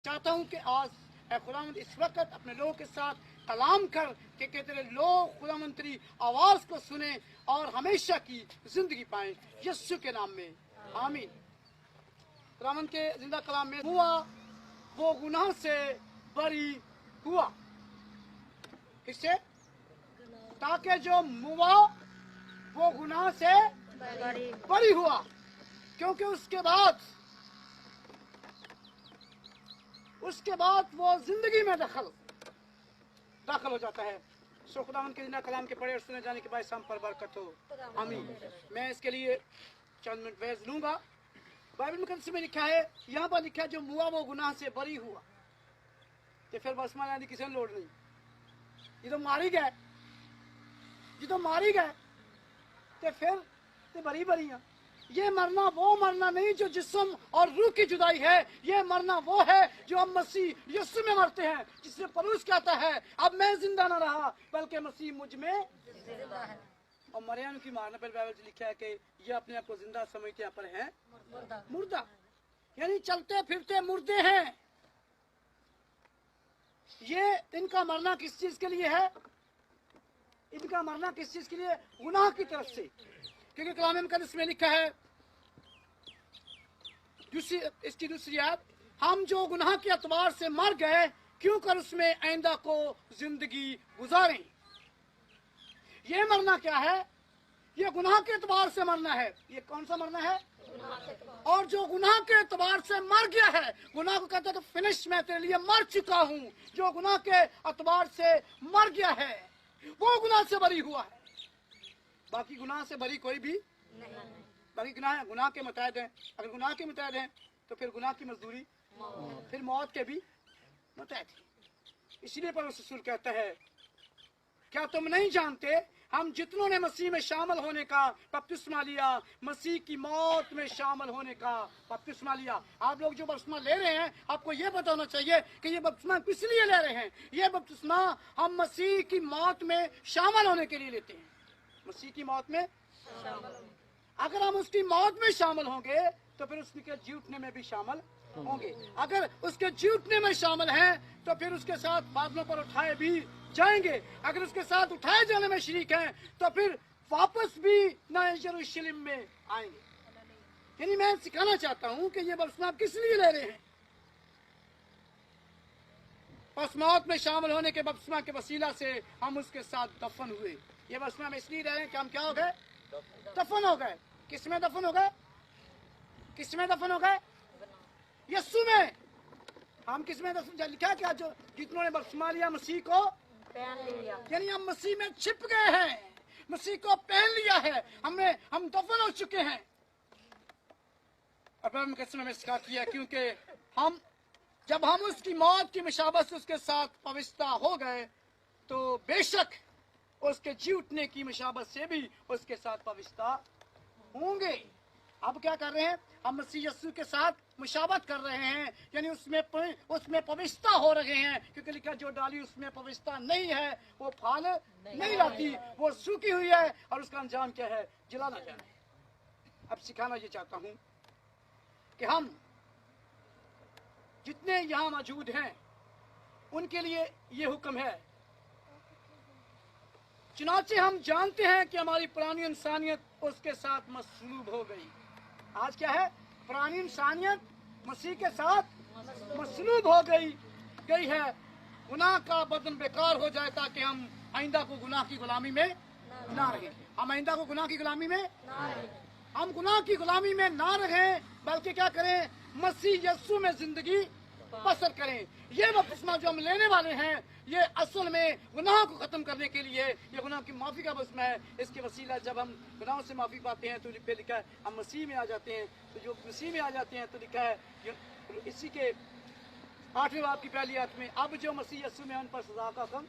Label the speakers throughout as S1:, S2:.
S1: चाहता हूँ कि आज खुदावंद इस वक्त अपने लोगों के साथ कलाम कर कि तेरे लोग खुदावंद तेरी आवाज को सुने और हमेशा की जिंदगी पाएं, यीशु के नाम में आमीन। खुदावंद के जिंदा कलाम में हुआ वो गुनाह से बरी हुआ, किससे? ताकि जो मुआ वो गुनाह से बरी हुआ, क्योंकि उसके बाद वो जिंदगी में दाखिल हो जाता है। सो खुदावंद के जिंदा कलाम के पढ़े और सुने जाने के बाद हम पर बरकत हो, आमीन। मैं इसके लिए चंद मिनट वैज लूंगा। बाइबल मुकद्दस में लिखा है, यहाँ पर लिखा है जो मुआ वो गुनाह से बरी हुआ। तो फिर बस माना किसी ने लोड नहीं, ये तो मारी गए तो फिर तो बरी हैं। ये मरना वो मरना नहीं जो जिस्म और रूह की जुदाई है, ये मरना वो है जो हम मसीह यीशु में मरते हैं, जिससे पौलुस कहता है अब मैं जिंदा न रहा बल्कि मसीह मुझ में जिंदा है। और मरियम की मारने पर बाइबल में लिखा है कि ये अपने आप को जिंदा समझते यहाँ पर हैं मुर्दा, यानी चलते फिरते मुर्दे हैं। ये इनका मरना किस चीज के लिए है? इनका मरना किस चीज के लिए? गुनाह की तरफ से। क्योंकि कलाम मुकद्दस में लिखा है इसकी दूसरी आयत, हम जो गुनाह के एतबार से मर गए क्यों कर उसमें आइंदा को जिंदगी गुजारें। ये मरना क्या है? ये गुनाह के एतबार से मरना है। ये कौन सा मरना है? और जो गुनाह के एतबार से मर गया है, गुनाह को कहते हैं कि फिनिश, मैं तेरे लिए मर चुका हूँ। जो गुनाह के एतबार से मर गया है वो गुनाह से बरी हुआ है। बाकी गुनाह से बरी कोई भी नहीं। बाकी गुनाह के मुताबिक हैं। अगर गुनाह के मुताबिक हैं तो फिर गुनाह की मजदूरी फिर मौत के भी मुताबिक। इसलिए पौलुस रसूल कहता है, क्या तुम नहीं जानते हम जितनों ने मसीह में शामिल होने का बपतिस्मा लिया, मसीह की मौत में शामिल होने का बपतिस्मा लिया। आप लोग जो बपतिस्मा ले रहे हैं, आपको ये पता होना चाहिए कि ये बपतिस्मा किस लिए ले रहे हैं। ये बपतिस्मा हम मसीह की मौत में शामिल होने के लिए लेते हैं। मसीह की मौत में अगर हम उसकी मौत में शामिल होंगे तो फिर उसके जी उठने में भी शामिल होंगे। अगर उसके जी उठने में शामिल हैं तो फिर उसके साथ बादलों पर उठाए भी जाएंगे। अगर उसके साथ उठाए जाने में शरीक हैं तो फिर वापस भी नए यरूशलेम में आएंगे। यानी मैं सिखाना चाहता हूं कि ये बपतिस्मा आप किस लिए ले रहे हैं। बस मौत में शामिल होने के बपतिस्मा के वसीला से हम उसके साथ दफन हुए। ये बपतिस्मा हम इसलिए रहे हैं कि हम क्या हो गए? दफन हो गए। किसमें दफन हो गए? किसमें दफन हो गए? यीशु में। हम किसमें दफन? लिखा क्या? जो जितनों ने बपतिस्मा लिया मसीह को पहन लिया, यानी हम मसीह में छिप गए हैं, मसीह को पहन लिया है, हम दफन हो चुके हैं। अब में सिखा किया क्योंकि जब हम उसकी मौत की मुशाबत से उसके साथ पवित्रता हो गए तो बेशक उसके जी उठने की मुशाबत से भी उसके साथ पवित्रता होंगे। अब क्या कर रहे हैं? हम मसीह यीशु के साथ मुशाबत कर रहे हैं, यानी उसमें पवित्रता हो रहे हैं। क्योंकि लिखा जो डाली उसमें पवित्रता नहीं है वो फल नहीं लाती, वो सूखी हुई है और उसका अंजाम क्या है? जलाना जाना है। अब सिखाना ये चाहता हूं कि हम जितने यहाँ मौजूद हैं उनके लिए ये हुक्म है। चुनाचे हम जानते हैं कि हमारी पुरानी इंसानियत उसके साथ मसलूब हो गई। आज क्या है? पुरानी इंसानियत मसीह के साथ मसलूब हो गई है। गुनाह का बदन बेकार हो जाए ताकि हम आइंदा को गुनाह की गुलामी में ना रहें। हम आइंदा को गुनाह की गुलामी में हम गुनाह की गुलामी में ना रहें, बल्कि क्या करें? मसीह यीशु में जिंदगी बसर करें। ये बपतिस्मा जो हम लेने वाले हैं ये असल में गुनाह को खत्म करने के लिए, ये गुनाह की माफी का बपतिस्मा है। इसके वसीला जब हम गुनाहों से माफी पाते हैं तो लिखा है हम मसीह में आ जाते हैं। तो जो मसीह में आ जाते हैं तो लिखा है इसी के 8वें बाब की पहली आयत में, अब जो मसीह यीशु में उन पर सजा का हुक्म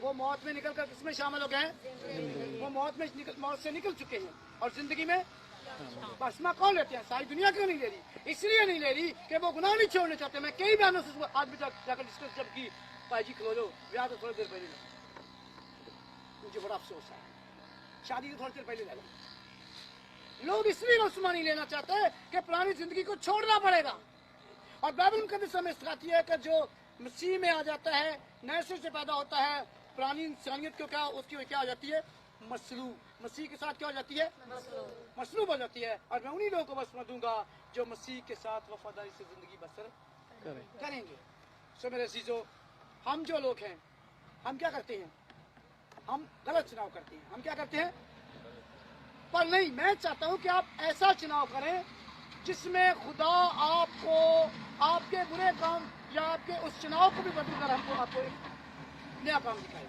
S1: वो मौत में निकल कर किसमें शामिल हो गए हैं? वो मौत से निकल चुके हैं और जिंदगी में बपतिस्मा कौन लेते हैं? सारी दुनिया क्यों नहीं ले रही? इसलिए नहीं ले रही कि वो गुनाह नहीं छोड़ने चाहते। मैं कई बयानों से आज भी जाकर डिस्कस जब की, भाई जी खो लो ब्याह तो थोड़ी देर पहले मुझे बड़ा अफसोस है, शादी तो थोड़ी देर पहले लगा। लोग इसलिए बपतिस्मा नहीं लेना चाहते कि पुरानी जिंदगी को छोड़ना पड़ेगा और बाइबल मुकद्दस हमें सिखाती है कि जो मसीह में आ जाता है, नए सिरे से पैदा होता है, पुरानी इंसानियत को क्या उसकी क्या हो जाती है, मसलूब, मसीह के साथ क्या हो जाती है, मसलूब हो जाती है। और मैं उन्हीं लोगों को बस दूंगा जो मसीह के साथ वफादारी से जिंदगी बसर करेंगे। सो मेरे अजीजों, हम जो लोग हैं, हम क्या करते हैं, हम गलत चुनाव करते हैं। हम क्या करते हैं, पर नहीं, मैं चाहता हूं कि आप ऐसा चुनाव करें जिसमें खुदा आपको आपके बुरे काम या आपके उस चुनाव को भी बदल कर हमको आपको एक नया काम दिखाए।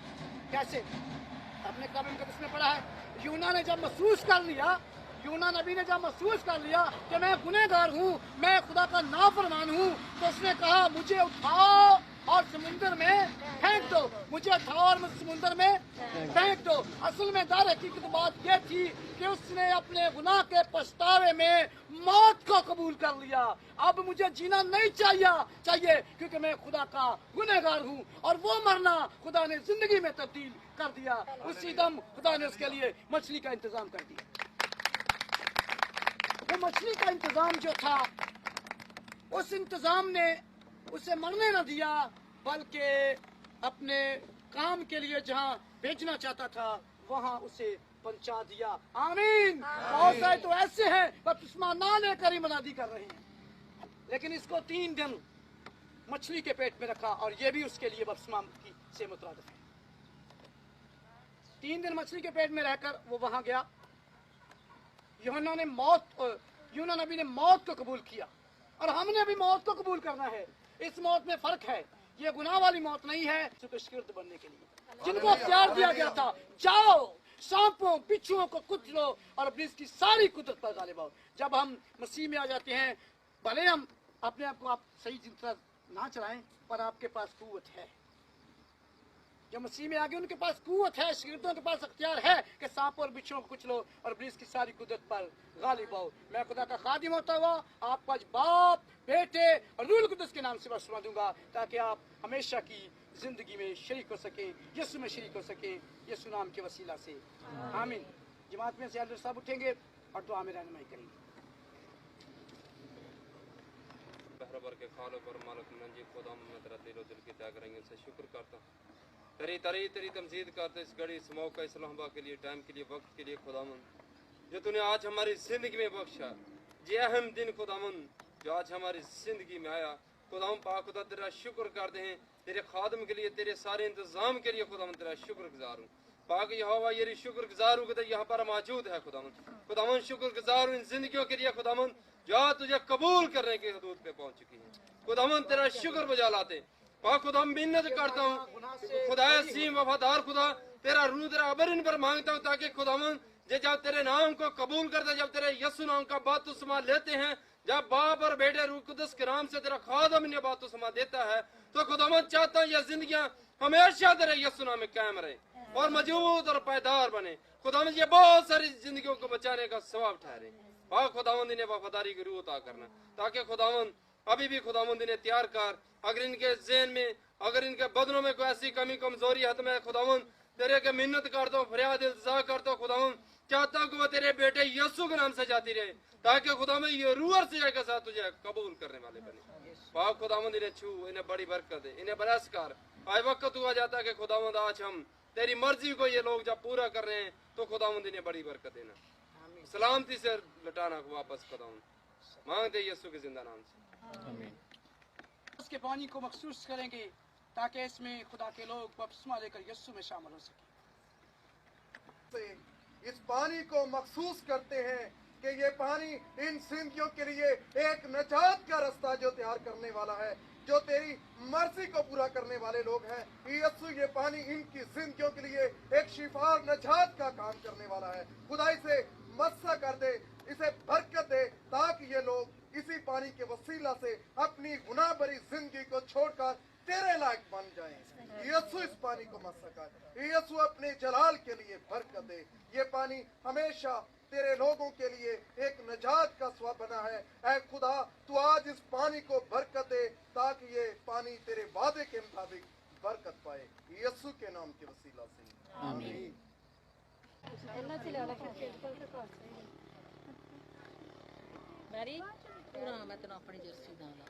S1: कैसे? अपने किताब मुकद्दस में पढ़ा है, यूना ने जब महसूस कर लिया, यूना नबी ने जब महसूस कर लिया कि मैं गुनहगार हूँ, मैं खुदा का नाफरमान हूँ, तो उसने कहा मुझे उठाओ और समुद्र में फेंक दो, मुझे उठाओ और समुद्र में फेंक दो। असल में दर हकीकत बात यह थी कि उसने अपने गुनाह के पछतावे में मौत को कबूल कर लिया। अब मुझे जीना नहीं चाहिए क्योंकि मैं खुदा का गुनहगार हूँ। और वो मरना खुदा ने जिंदगी में तब्दील कर दिया। उसी दम खुदा ने उसके लिए मछली का इंतजाम कर दिया। वो मछली का इंतजाम जो था, उस इंतजाम ने उसे मरने न दिया, बल्कि अपने काम के लिए जहाँ भेजना चाहता था वहाँ उसे पहुंचा दिया। आमीन। बहुत सारे तो ऐसे हैं बपतिस्मा ना लेकर ही मनादी कर रहे हैं, लेकिन इसको 3 दिन मछली के पेट में रखा और ये भी उसके लिए बपतिस्मा की से मुतरादिफ है। 3 दिन मछली के पेट में रहकर वो वहां गया। यूना नबी ने मौत को कबूल किया और हमने भी मौत को कबूल करना है। इस मौत में फर्क है, ये गुनाह वाली मौत नहीं है, शागिर्द बनने के लिए जिनको अख्तियार दिया गया था, जाओ सांपों बिच्छुओं को कुचलो और अपनी इसकी सारी कुदरत पर गालिब आओ। जब हम मसीह में आ जाते हैं, भले हम अपने आप को आप सही जिंदगी ना चलाएं, पर आपके पास कुव्वत है। जो मसीह में आगे उनके पास कुव्वत है, शागिर्दों के पास अख्तियार है कि सांप और बिच्छुओं को कुचलो और इब्लीस की सारी कुदरत पर गालिब आओ। मैं खुदा का खादिम होता हुआ आपको आज बाप, बेटे और रूह कुदस के नाम से बख्शवा दूंगा, ताकि आप हमेशा की जिंदगी में शरीक हो सके, यीशु में शरीक हो सके, यीशु नाम के वसीला से। आमीन। जमात में से एल्डर साहब उठेंगे और दुआ में रहनुमाई करेंगे।
S2: बहरबर के खालो पर मालिक मंजी खुदा मैं तेरा दिलो दिल की त्याग करेंगे से शुक्र करता हूँ। तेरी तमजीद करते इस घड़ी, इस मौका, इस लम्हा के लिए, टाइम के लिए, वक्त के लिए खुदावन, जो तूने आज हमारी जिंदगी में बख्शा, ये अहम दिन खुदावन जो आज हमारी जिंदगी में आया, खुदावन पाक खुदा तेरा शुक्र करते हैं। तेरे खादम के लिए, तेरे सारे इंतजाम के लिए खुदावन तेरा शुक्र गुजार हूँ। पाक यहोवा ये शुक्र गुजार हूँ कि यहाँ पर मौजूद है खुदावन शुक्र गुजार हूँ इन जिंदगियों के लिए खुदावन जो तुझे कबूल करने के हदूद पे पहुंच चुकी है। खुदावन तेरा शुक्र बजा लाते पाक खुदा मिन्नत करता हूँ, खुदा सीम वफादार खुदा, तेरा रूह तेरा अबर इन पर मांगता हूँ, ताकि खुदावन जब तेरे नाम को कबूल करते, जब तेरे यीशु नाम का बातुसमा लेते हैं, जब बाप और बेटे रूह कुदस के नाम से तेरा खादम इन्हें बातुसमा देता है, तो खुदावन चाहता हूँ ये जिंदगियां हमेशा तेरे यीशु नाम में कायम रहे और मजबूत और पायदार बने। खुदावन ये बहुत सारी जिंदगियों को बचाने का सवाब ठहरे। पाक खुदावन इन्हें वफादारी की रूह अता करना, ताकि खुदावन अभी भी खुदावंद इन्हें तैयार कर, अगर इनके ज़हन में, अगर इनके बदनों में कोई ऐसी कमी कमजोरी है तो मैं खुदावंद तेरे के मिन्नत करता हूँ, फरियाद इल्तिजा करता हूँ खुदावंद, चाहता हूँ कि वो तेरे बेटे यीशु के नाम से जाती रहे, ताकि खुदावंद ये रूह और सिया के साथ तुझे कबूल करने वाले बने। पाक खुदावंद इन्हें छू, इन्हें बड़ी बरकत दे, इन्हें बरस कर। आज वक्त हुआ जाता है कि खुदावंद आज हम तेरी मर्जी को ये लोग जब पूरा कर रहे हैं तो खुदावंद इन्हें बड़ी बरकत देना, सलामती से लौटाना वापस खुदावंद मांगते यीशु के जिंदा नाम से।
S1: उसके पानी को मखसूस करेंगे ताकि इसमें खुदा के लोग बपतिस्मा लेकर यीशु में शामिल हो सके।
S3: इस पानी को मखसूस करते हैं कि ये पानी इन जिंदगियों के लिए एक निजात का रास्ता जो तैयार करने वाला है, जो तेरी मर्जी को पूरा करने वाले लोग हैं। यीशु ये पानी इनकी जिंदगियों के लिए एक शिफा और निजात का काम करने वाला है। खुदा इसे मस्सा कर दे, इसे बरकत दे, ताकि ये लोग इसी पानी के वसीला से अपनी गुनाह भरी जिंदगी को छोड़कर तेरे लायक बन जाएं। यीशु इस पानी को मस्सा कर, यीशु अपने जलाल के लिए बरकत दे। ये पानी हमेशा तेरे लोगों के लिए एक निजात का स्वरूप बना है। ऐ खुदा तू आज इस पानी को बरकत दे, ताकि ये पानी तेरे वादे के मुताबिक बरकत पाए, यीशु के नाम के वसीला से आमीन।
S4: Mary, पूरा मैं तेन अपनी जर्सी दां ला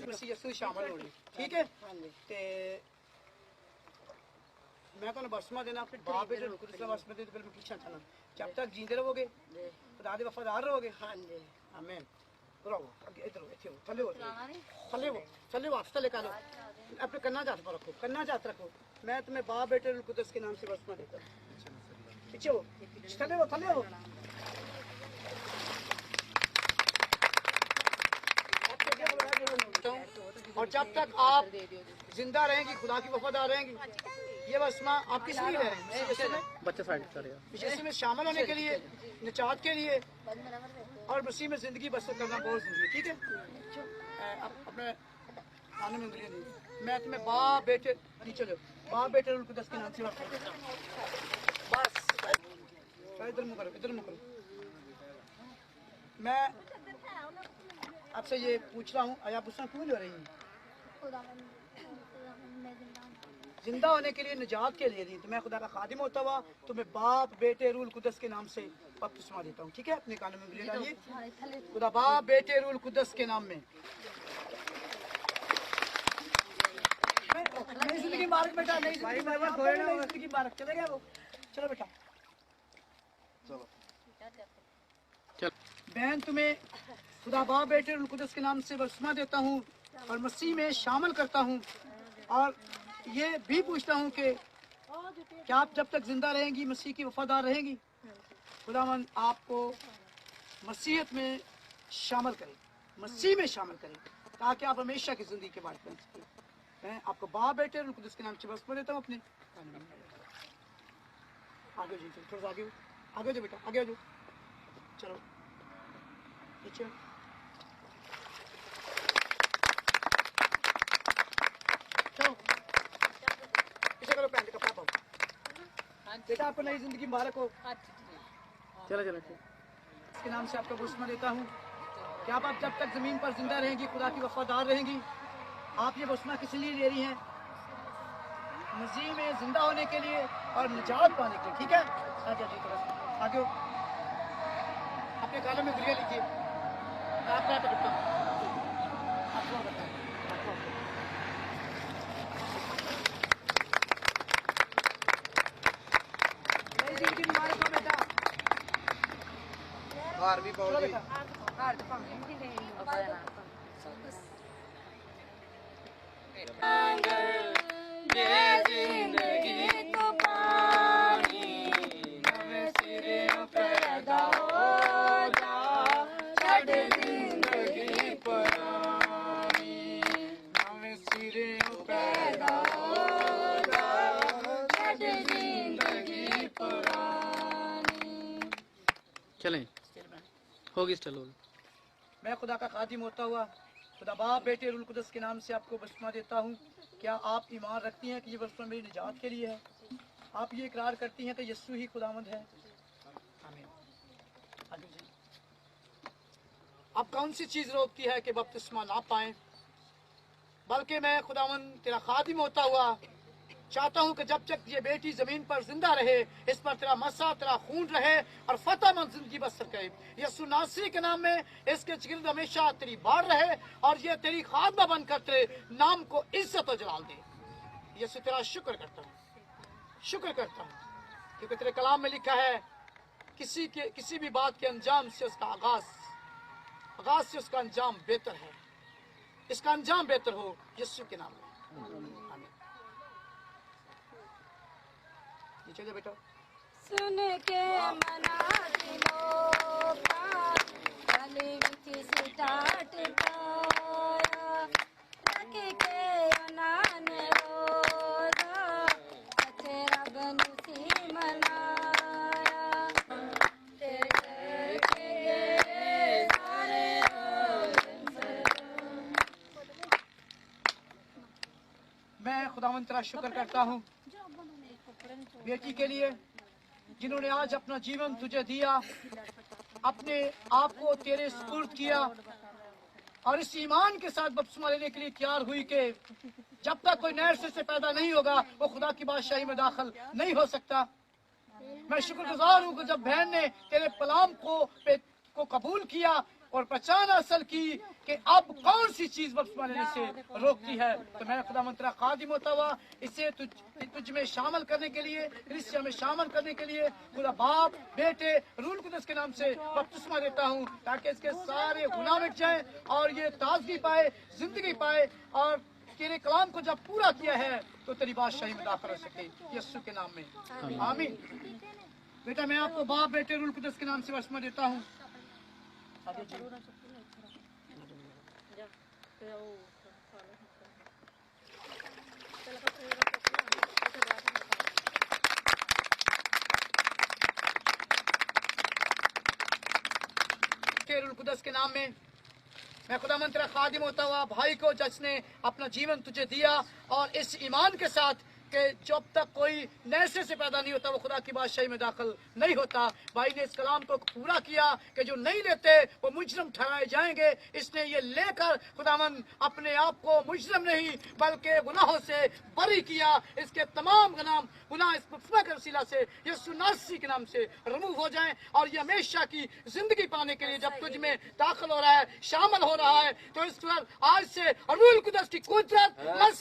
S1: मसीह यसू शामिल होनी ठीक है ते मैं तो बरसमा देना अपने बाप बेटे को बरसमा दे फिर पीछे चलना जब तक जींदे रहोगे खुदा दे वफादार रहोगे आमीन रहो इधर हो थले हो थले वापस थले का लो अपने कन्ना जात पर रखो कन्ना जात रखो मैं तुम्हें बाप बेटे रूह कुदस के नाम से बरसमा देता हूँ पीछे हो थले हो और जब तक आप जिंदा रहेंगी खुदा की वफादार रहेंगी ये बसमा आप किस लिए रहे हैं बच्चे साइड यीशु में शामिल होने के लिए निजात के लिए और मसीह में जिंदगी बसर करना बहुत जरूरी है ठीक है अपने आने में उंगलियां दी मैं तुम्हें बाप बेटे नीचे लो बाप बेटे रूह कुदस के नाम से बस इधर मुँह करो मैं आपसे ये पूछ रहा हूँ आप पूछना क्यों ले रही हैं जिंदा होने के लिए निजात के लिए दी तो मैं खुदा का खादिम होता हुआ तुम्हें बाप बेटे रूल कुदस के नाम से बपतिस्मा देता हूँ ठीक है अपने कानों में डालिए खुदा बाप बेटे रूल कुदस के नाम में नई जिंदगी मुबारक बेटा नई जिंदगी मुबारक चले गया वो चलो बेटा चलो बहन तुम्हें खुदा बाप बेटे रूल कुदस के नाम से बपतिस्मा देता हूँ और मसीह में शामिल करता हूँ और ये भी पूछता हूँ कि क्या आप जब तक जिंदा रहेंगी मसीह की वफादार रहेंगी खुदावन आपको मसीहत में शामिल करे मसीह में शामिल करे ताकि आप हमेशा की जिंदगी के बारे में मैं आपको बाप बेटे रूह कुदस के नाम से बपतिस्मा देता हूँ अपने आगे जी थोड़ा सा आगे जो बेटा आगे जो चलो पीछे बेटा आपको नई जिंदगी मुबारक हो चलो इसके नाम से आपको बपतिस्मा देता हूँ कि आप जब तक जमीन पर जिंदा रहेंगी खुदा की वफादार रहेंगी आप ये बपतिस्मा किस लिए ले रही हैं मसीह में जिंदा होने के लिए और निजात पाने के लिए ठीक है जी थोड़ा आगे अपने कानों में गुलिया लीजिए आप क्या करता हूँ आपको बताएं
S3: हार भी बहुत ही
S1: चलें होगी चलो मैं खुदा का खादिम होता हुआ खुदा बाप बेटे रूह कुदस के नाम से आपको बपतिस्मा देता हूँ क्या आप ईमान रखती हैं कि ये बपतिस्मा मेरी निजात के लिए है आप ये इकरार करती हैं कि यीशु ही खुदावंद है आमीन अब कौन सी चीज रोकती है कि बपतिस्मा ना पाएं बल्कि मैं खुदावंद तेरा खादिम होता हुआ चाहता हूँ कि जब तक ये बेटी जमीन पर जिंदा रहे इस पर तेरा मसा तेरा खून रहे और फतेहमंद जिंदगी बसर करे यीशु नासरी के नाम में इसके गिर्द हमेशा तेरी बाढ़ रहे और ये तेरी खादमा बनकर तेरे नाम को इज्जत और जलाल दे यीशु तेरा शुक्र करता हूँ क्योंकि तेरे कलाम में लिखा है किसी भी बात के अंजाम से उसका आगाज से उसका अंजाम बेहतर है इसका अंजाम बेहतर हो यीशु के नाम में आमीन चलिए बेटा
S4: सुन के मना दिलो प्राण गले विच सिटाट पाया रख के अनान रोजा सच्चे रब नु सी मनाया तेरे के सारे
S1: मैं खुदावंद तेरा शुक्र करता हूँ बेटी के लिए जिन्होंने आज अपना जीवन तुझे दिया अपने आप को तेरे सुपुर्द किया और इस ईमान के साथ बपतिस्मा लेने के लिए तैयार हुई कि जब तक कोई नहर से पैदा नहीं होगा वो खुदा की बादशाही में दाखिल नहीं हो सकता मैं शुक्रगुजार हूँ कि जब बहन ने तेरे कलाम को कबूल किया और पहचान हासिल की कि अब कौन सी चीज बपतिस्मा लेने से रोकती है, तो मैं खुदा मंत्रा खादिम होता हुआ इसे तुझ में शामिल करने के लिए, क्रिश्चियन में शामिल करने के लिए खुदा बाप, बेटे, रूह कुदस के नाम से बपतिस्मा देता हूँ, ताकि इसके सारे गुनाह मिट जाए और ये ताजगी पाए, जिंदगी पाए और तेरे कलाम को जब पूरा किया है तो तेरी बादशाही में दाखिल हो सके, यीशु के नाम में आमीन। बेटा मैं आपको बाप, बेटे, रूह कुदस के नाम से बपतिस्मा देता हूँ। रूह कुदस के नाम में मैं खुदा मंत्रा खादिम होता हुआ भाई को जिसने अपना जीवन तुझे दिया और इस ईमान के साथ कि जब तक कोई नैसे से पैदा नहीं होता वो खुदा की बादशाही में दाखिल नहीं होता, भाई ने इस कलाम को पूरा किया कि जो नहीं लेते वो मुजरम ठहराए जाएंगे। इसने ये लेकर खुदावन अपने आप को मुजरम नहीं बल्कि गुनाहों से बरी किया। इसके तमाम गुनाह इस बपतिस्मा के वसीला से यीशु नासरी के नाम से रिमूव हो जाएं और ये हमेशा की जिंदगी पाने के लिए जब तुझ में दाखिल हो रहा है, शामिल हो रहा है, तो इस पर आज से रूह कुदस की कुदरत और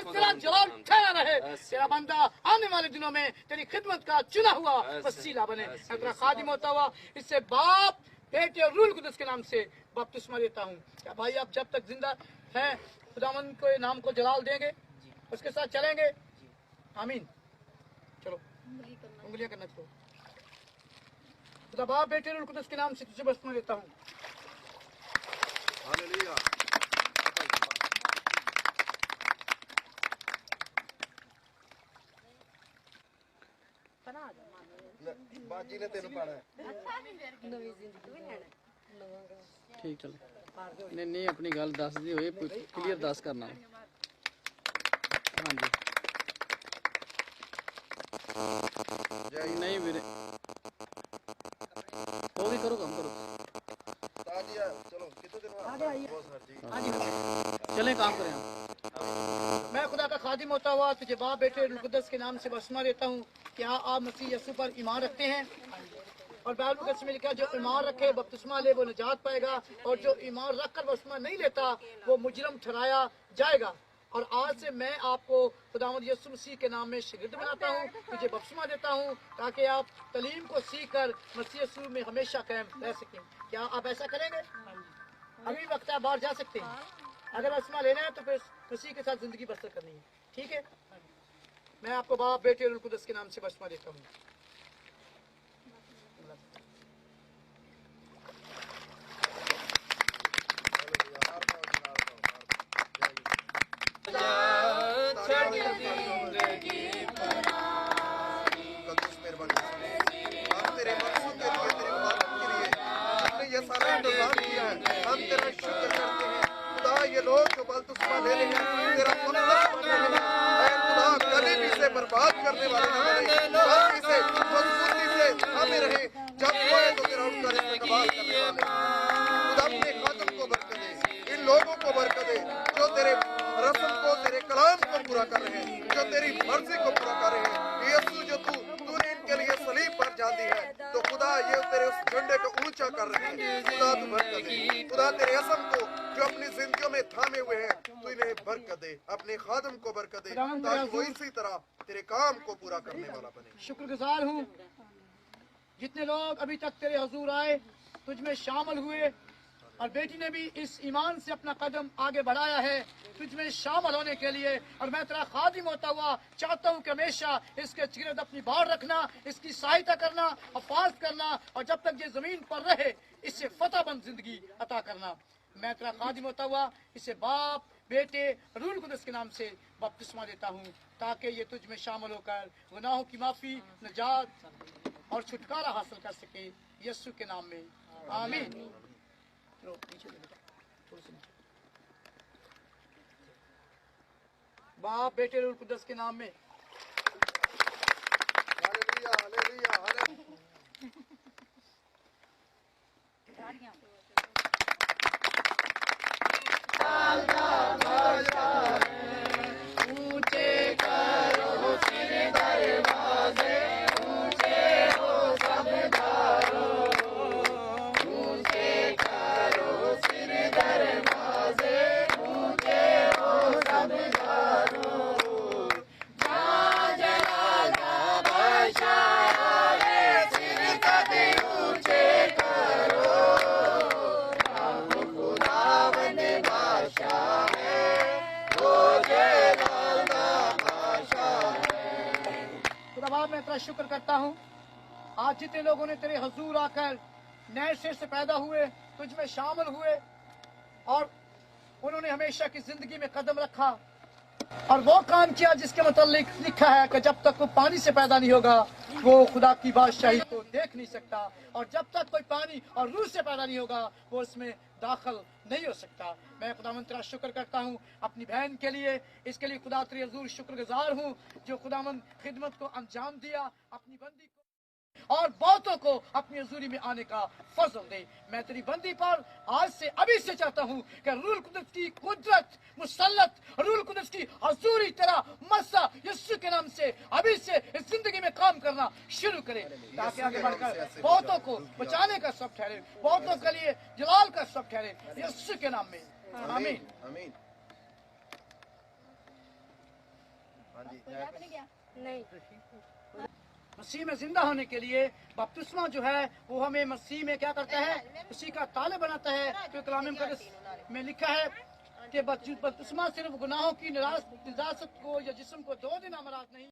S1: तेरा जलाल ठहरा रहे। तेरा बंदा आने वाले दिनों में तेरी खिदमत का चुना हुआ वसीला बने। तेरा खादिम होता हुआ इससे बाप, बेटे और रूह कुदस के नाम से बपतिस्मा देता हूँ। क्या भाई आप जब तक जिंदा हैं खुदावंद के नाम को जलाल देंगे, उसके साथ चलेंगे? आमीन। चलो उंगलियां करना चलो। खुदा बाप, बेटे, रूह कुदस के नाम से तुझे बपतिस्मा देता हूँ।
S3: हालेलुया। बाजी ने तेन पाना है।
S5: ठीक चलो नहीं नहीं अपनी गल दस दी होए क्लियर दस करना। हाँ जी नहीं वीरे वो भी करो, काम करो।
S3: चलो कितने दिन
S5: चले काम करें हम।
S1: मैं खुदा का खादिम होता हुआ तुझे बाप, बेटे, रूह कुदस के नाम से बपतिस्मा देता हूँ। क्या आप मसीह यीशु पर ईमान रखते हैं? और बाइबल में लिखा जो ईमान रखे बपतिस्मा ले वो निजात पाएगा और जो ईमान रखकर बपतिस्मा नहीं लेता वो मुजरम ठहराया जाएगा। और आज से मैं आपको खुदावंद यीशु मसीह के नाम में शागिर्द बनाता हूँ, तुझे बपतिस्मा देता हूँ ताकि आप तालीम को सीख कर मसीह यीशु में हमेशा कायम रह सकें। क्या आप ऐसा करेंगे? अभी वक्त है, बाहर जा सकते हैं। अगर बपतिस्मा लेना है तो फिर मसीह के साथ जिंदगी बसर करनी है, ठीक है? मैं आपको बाप, बेटे, रूह कुदस के नाम से बपतिस्मा देता हूँ।
S3: हम तेरा शुक्र करते हैं खुदा, ये लोग जो बपतिस्मा ले रहे हैं तेरा खुदा कभी भी से बर्बाद करने वाले न बने, बल्कि से मजबूती से हमें रहे। जब कोई तो तेरा उनका इस्तेमाल करने वाले खुदा अपने खातम को बरकत दे, इन लोगों को बरकत दे जो तेरे रस्म को, तेरे कलाम को पूरा कर रहे हैं, जो तेरी मर्जी को पूरा कर रहे हैं। यीशु जो तूने इनके लिए सलीब पर जान दी है, तो खुदा ये तेरे उस झंडे को ऊंचा कर रहे हैं। खुदा तू बरकत दे, खुदा तेरे असम को जो अपनी जिंदगियों में थामे हुए हैं तू इन्हें बरकत दे, अपने खादम को बरकत दे ताकि वो इसी तरह तेरे काम को पूरा करने वाला बने।
S1: शुक्रगुजार हूँ जितने लोग अभी तक तेरे हुजूर आए, तुझ में शामिल हुए और बेटी ने भी इस ईमान से अपना कदम आगे बढ़ाया है तुझ में शामिल होने के लिए। और मैं तेरा खादिम होता हुआ चाहता हूँ कि हमेशा इसके गिरद अपनी बाढ़ रखना, इसकी सहायता करना, अफाज करना और जब तक ये जमीन पर रहे इससे फतहबंद जिंदगी अता करना। मैं तेरा खादिम होता हुआ इसे बाप, बेटे, रूह कुदस के नाम से बपतिस्मा देता हूँ ताकि ये तुझ में शामिल होकर गुनाहों की माफी, निजात और छुटकारा हासिल कर सके, यीशु के नाम में आमीन। बाप, बेटे, रूह कुदस के नाम में
S3: हालेलुया, हालेलुया,
S1: ऊंचे करो सिर दरवाजे, ऊंचे आज जितने लोगों ने तेरे हजूर आकर नए सिर से पैदा हुए, तुझ में शामिल हुए और उन्होंने हमेशा की जिंदगी में कदम रखा और वो काम किया जिसके मतलब लिखा है कि जब तक वो पानी से पैदा नहीं होगा वो खुदा की बादशाही को देख नहीं सकता, और जब तक कोई पानी और रूह से पैदा नहीं होगा वो उसमें दाखिल नहीं हो सकता। मैं खुदावंद तेरा शुक्र करता हूँ अपनी बहन के लिए, इसके लिए खुदा तेरे हजूर शुक्रगुजार हूँ जो खुदावंद खिदमत को अंजाम दिया, अपनी बंदी को और बहुतों को अपनी हजूरी में आने का फजल दे। मैं तेरी बंदी पर आज से अभी से चाहता हूँ कि रूल कुदरत की कुदरत मुसल्लत, रूल कुदरत की हजूरी तेरा मस्सा यीशु के नाम से अभी से इस जिंदगी में काम करना शुरू करे, ताकि आगे बढ़कर बहुतों को बचाने का सब ठहरे, बहुतों के लिए जलाल का सब ठहरे, यीशु के नाम में आमीन।
S3: आमीन। हाँ जी,
S4: नहीं,
S1: मसीह में जिंदा होने के लिए बपतिस्मा जो है वो हमें मसीह में क्या करता है, उसी का ताले बनाता है। तो कलाम मुकद्दस में लिखा है कि बपतिस्मा सिर्फ गुनाहों की निजात को या जिस्म को 2 दिन अमराज नहीं